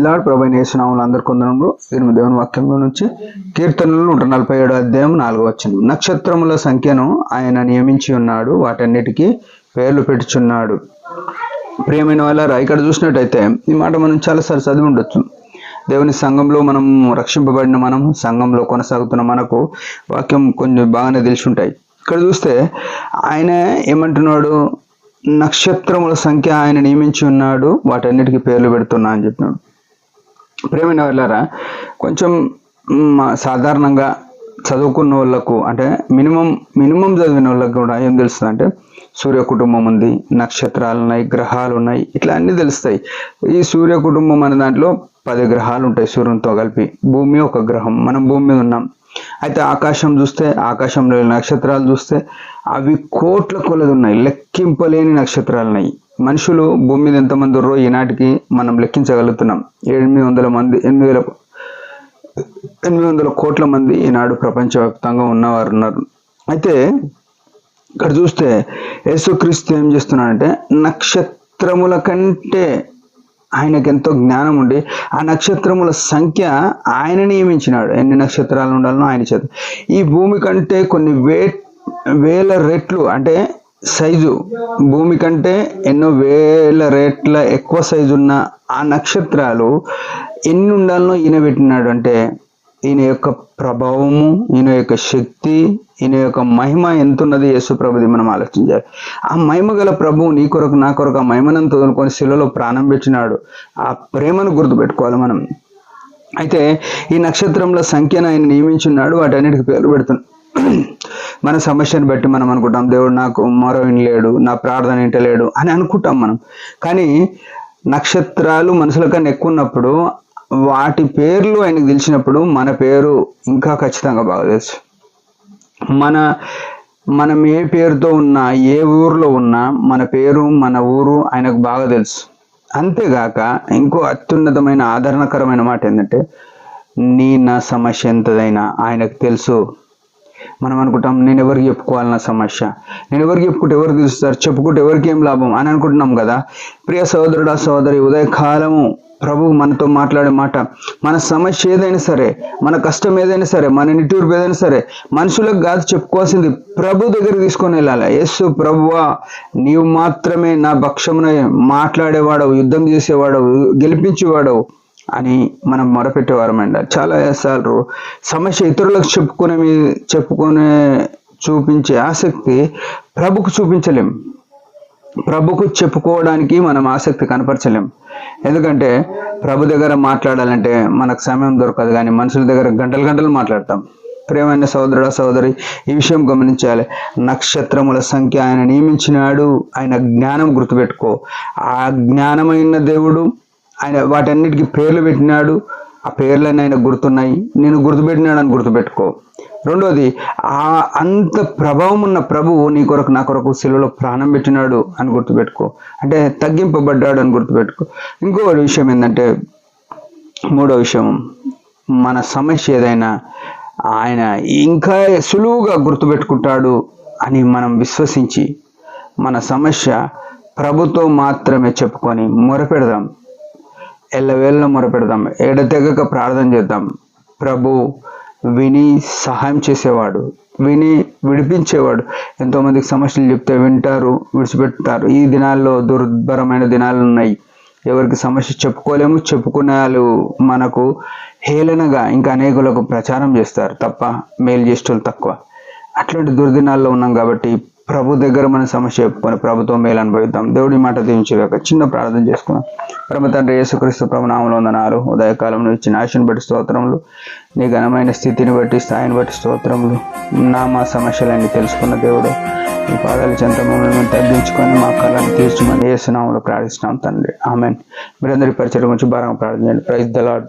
ప్రైజ్లాడ్ ప్రభు అయిన యేసు నామములో అందరికీ వందనములు. దీని దేవుని వాక్యంలో నుంచి కీర్తనలు 147 అధ్యాయం 4వ వచనం. నక్షత్రముల సంఖ్యను ఆయన నియమించి ఉన్నాడు, వాటన్నిటికీ పేర్లు పెట్టుచున్నాడు. ప్రియమైన వాళ్ళారా, ఇక్కడ చూసినట్టయితే ఈ మాట మనం చాలాసార్లు చదివి ఉండొచ్చు. దేవుని సంఘంలో మనం రక్షింపబడిన మనం సంఘంలో కొనసాగుతున్న మనకు వాక్యం కొంచెం బాగానే తెలిసి ఉంటాయి. ఇక్కడ చూస్తే ఆయన ఏమంటున్నాడు, నక్షత్రముల సంఖ్య ఆయన నియమించి ఉన్నాడు, వాటన్నిటికీ పేర్లు పెడుతున్నా అని చెప్పినాడు. ప్రియమైన వాళ్ళారా, కొంచెం సాధారణంగా చదువుకున్న వాళ్ళకు అంటే మినిమం చదివిన వాళ్ళకి కూడా ఏం తెలుస్తుంది అంటే సూర్య కుటుంబం ఉంది, నక్షత్రాలు ఉన్నాయి, గ్రహాలు ఉన్నాయి, ఇట్లా అన్నీ తెలుస్తాయి. ఈ సూర్య కుటుంబం అనే దాంట్లో 10 గ్రహాలు ఉంటాయి సూర్యునితో కలిపి. భూమి ఒక గ్రహం, మనం భూమి మీద ఉన్నాం. అయితే ఆకాశం చూస్తే, ఆకాశంలో నక్షత్రాలు చూస్తే అవి కోట్ల కొలది ఉన్నాయి, లెక్కింపలేని నక్షత్రాలు ఉన్నాయి. మనుషులు భూమి మీద ఎంతమంది ఉన్నారో ఈనాటికి మనం లెక్కించగలుగుతున్నాం. 800 కోట్ల మంది ఈనాడు ప్రపంచవ్యాప్తంగా ఉన్నవారు ఉన్నారు. అయితే ఇక్కడ చూస్తే యేసుక్రీస్తు ఏం చేస్తున్నాడంటే నక్షత్రముల కంటే ఆయనకు ఎంతో జ్ఞానం ఉండి ఆ నక్షత్రముల సంఖ్య ఆయన నియమించినాడు. ఎన్ని నక్షత్రాలు ఉండాలనో ఆయన చేత. ఈ భూమి కంటే కొన్ని వేల రెట్లు అంటే సైజు, భూమి కంటే ఎన్నో వేల రెట్ల ఎక్కువ సైజు ఉన్న ఆ నక్షత్రాలు ఎన్ని ఉండాలనో ఈయన పెట్టినాడు. అంటే ఈయన యొక్క ప్రభావము, ఈయన యొక్క శక్తి, ఈయన యొక్క మహిమ ఎంత ఉన్నది యేసు ప్రభుది మనం ఆలోచించాలి. ఆ మహిమ గల ప్రభువు నీ కొరకు నా కొరకు ఆ మహిమనంతా వదులుకొని శిలలో ప్రాణం పెట్టినాడు. ఆ ప్రేమను గుర్తుపెట్టుకోవాలి మనం. అయితే ఈ నక్షత్రముల సంఖ్యను ఆయన నియమించున్నాడు, వాటన్నిటికీ పేర్లు పెడుతున్నాడు. మన సమస్యను బట్టి మనం అనుకుంటాం, దేవుడు నాకు మొర వినలేడు, నా ప్రార్థన వింటలేడు అని అనుకుంటాం మనం. కానీ నక్షత్రాలు మనుషుల కన్నా ఎక్కువ ఉన్నప్పుడు, వాటి పేర్లు ఆయనకు తెలిసినప్పుడు మన పేరు ఇంకా ఖచ్చితంగా బాగా తెలుసు. మనం ఏ పేరుతో ఉన్నా, ఏ ఊర్లో ఉన్నా మన పేరు, మన ఊరు ఆయనకు బాగా తెలుసు. అంతేగాక ఇంకో అత్యున్నతమైన ఆదరణకరమైన మాట ఏంటంటే, నా సమస్య ఎంతదైనా ఆయనకు తెలుసు. మనం అనుకుంటాం, నేను ఎవరికి చెప్పుకోవాలి నా సమస్య, నేను ఎవరికి చెప్పుకుంటే ఎవరు తెలుస్తారు, చెప్పుకుంటే ఎవరికి ఏం లాభం అని అనుకుంటున్నాం కదా. ప్రియ సహోదరుడా సహోదరి, ఉదయకాలము ప్రభు మనతో మాట్లాడే మాట, మన సమస్య ఏదైనా సరే, మన కష్టం ఏదైనా సరే, మన నిట్టూర్పు ఏదైనా సరే మనుషులకు కాదు చెప్పుకోవాల్సింది, ప్రభు దగ్గర తీసుకొని వెళ్ళాలి. యేసు ప్రభువా, నీవు మాత్రమే నా పక్షమున మాట్లాడేవాడవు, యుద్ధం చేసేవాడవు, గెలిపించేవాడవు అని మనం మొరపెట్టేవారం అండి. చాలా సార్లు సమస్య ఇతరులకు చెప్పుకునే చూపించే ఆసక్తి ప్రభుకు చూపించలేం. ప్రభుకు చెప్పుకోవడానికి మనం ఆసక్తి కనపరచలేం. ఎందుకంటే ప్రభు దగ్గర మాట్లాడాలంటే మనకు సమయం దొరకదు, కానీ మనుషుల దగ్గర గంటలు మాట్లాడతాం. ప్రియమైన సహోదరుడా సహోదరి, ఈ విషయం గమనించాలి. నక్షత్రముల సంఖ్య ఆయన నియమించినాడు, ఆయన జ్ఞానం గుర్తుపెట్టుకో. ఆ జ్ఞానమైన దేవుడు ఆయన వాటన్నిటికీ పేర్లు పెట్టినాడు. ఆ పేర్లని ఆయన గుర్తున్నాయి, నేను గుర్తుపెట్టినాడు అని గుర్తుపెట్టుకో. రెండోది, అంత ప్రభావం ఉన్న ప్రభువు నీ కొరకు నా కొరకు శిలువలో ప్రాణం పెట్టినాడు అని గుర్తుపెట్టుకో. అంటే తగ్గింపబడ్డాడు అని గుర్తుపెట్టుకో. ఇంకో విషయం ఏంటంటే, మూడో విషయం, మన సమస్య ఏదైనా ఆయన ఇంకా సులువుగా గుర్తుపెట్టుకుంటాడు అని మనం విశ్వసించి మన సమస్య ప్రభుతో మాత్రమే చెప్పుకొని మొరపెడదాం. ఎల్లవేళ మొరపెడదాం, ఎడతెగక ప్రార్థన చేద్దాం. ప్రభు విని సహాయం చేసేవాడు, విని విడిపించేవాడు. ఎంతోమందికి సమస్యలు చెప్తే వింటారు, విడిచిపెడతారు. ఈ దినాల్లో దుర్భరమైన దినాలు ఉన్నాయి. ఎవరికి సమస్య చెప్పుకోలేము, చెప్పుకునే వాళ్ళు మనకు హేళనగా ఇంకా అనేకులకు ప్రచారం చేస్తారు తప్ప మేలు చేసేవాళ్ళు తక్కువ. అట్లాంటి దుర్దినాల్లో ఉన్నాం కాబట్టి ప్రభు దగ్గర మన సమస్య చెప్పుకొని ప్రభుత్వం మేలు అనుభవిద్దాం. దేవుడి మాట దీవించేగాక. చిన్న ప్రార్థన చేసుకున్నాం. పరమ తండ్రి యేసుక్రీస్తు ప్రభు నామములో వందనాలు. ఉదయకాలంలో ఇచ్చిన ఆశను బట్టి స్తోత్రములు, నీ ఘనమైన స్థితిని బట్టి, స్థాయిని బట్టి స్తోత్రములు. మా సమస్యలన్నీ తెలుసుకున్న దేవుడు, ఈ పాదాల చెంత మమ్మల్ని తగ్గించుకొని మా కళను తీర్చమని యేసు నామములో ప్రార్థిస్తున్నాం తండ్రి, ఆమేన్. మీరందరి పరిచయం గురించి భారంగా ప్రార్థన చేయండి. Praise the lord.